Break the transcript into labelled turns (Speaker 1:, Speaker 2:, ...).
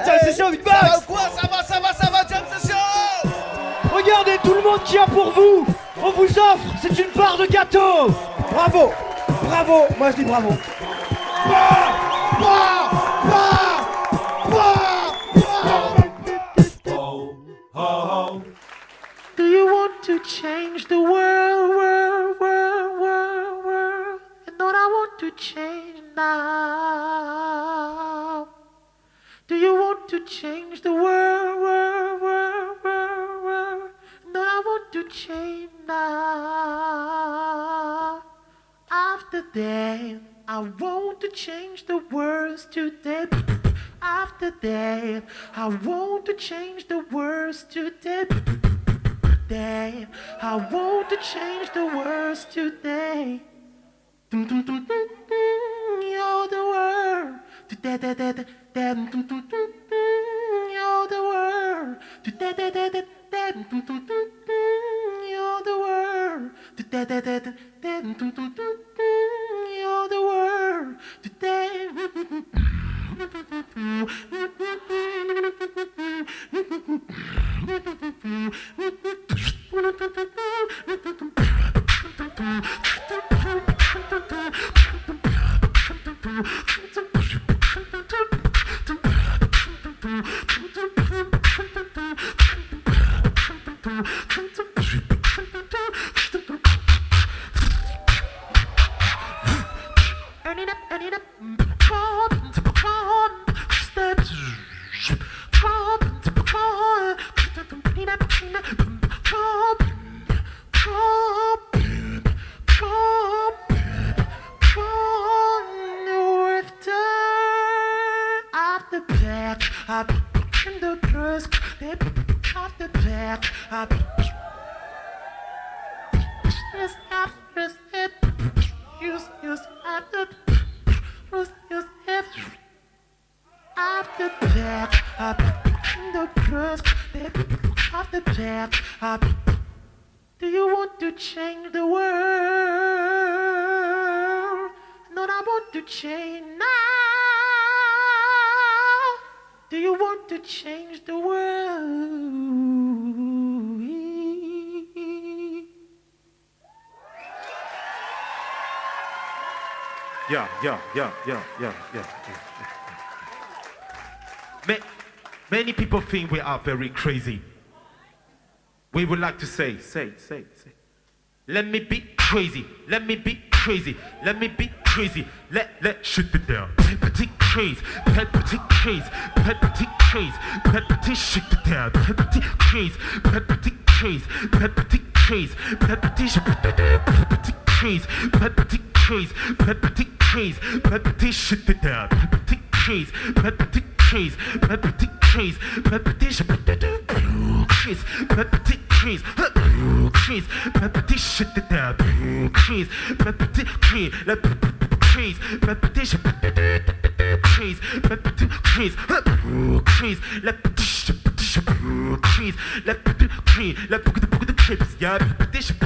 Speaker 1: Jam Session Beatbox.
Speaker 2: Ça va ou quoi? Ça va, Jam Session.
Speaker 1: Regardez tout le monde qu'il y a pour vous. On vous offre, c'est une part de gâteau. Bravo, bravo, moi je dis bravo.
Speaker 3: Do you want to change the world, world, world, world, world? And what I want to change now. Do you want to change the world, world, world, world, world? And what I want to change now. After that, I want to change the words today. After that, I want to change the words today. Day, I want to change the words today. You're the world. You're the world. You're the world. You're the world. Today. Do you want to change the world? Not I want to change now. Do you want to change the world?
Speaker 4: Yeah. Many people think we are very crazy. We would like to say. Let me be crazy. Let me be crazy. Let me be crazy. Let shut it down. Petit craze. Petit craze. Petit craze. Petit shut it down. Petit craze. Petit craze. Petit craze. Petit petit craze. Petit craze. Petit craze. Petit shut it down. Petit craze. Petit craze. Petit craze. Petit craze. Petit craze. Craze, petit shit it down. Craze, petit craze, la craze, petit shit craze, petit craze, craze, la petit shit craze, la petit craze, la beaucoup de crepes, y'a petit shit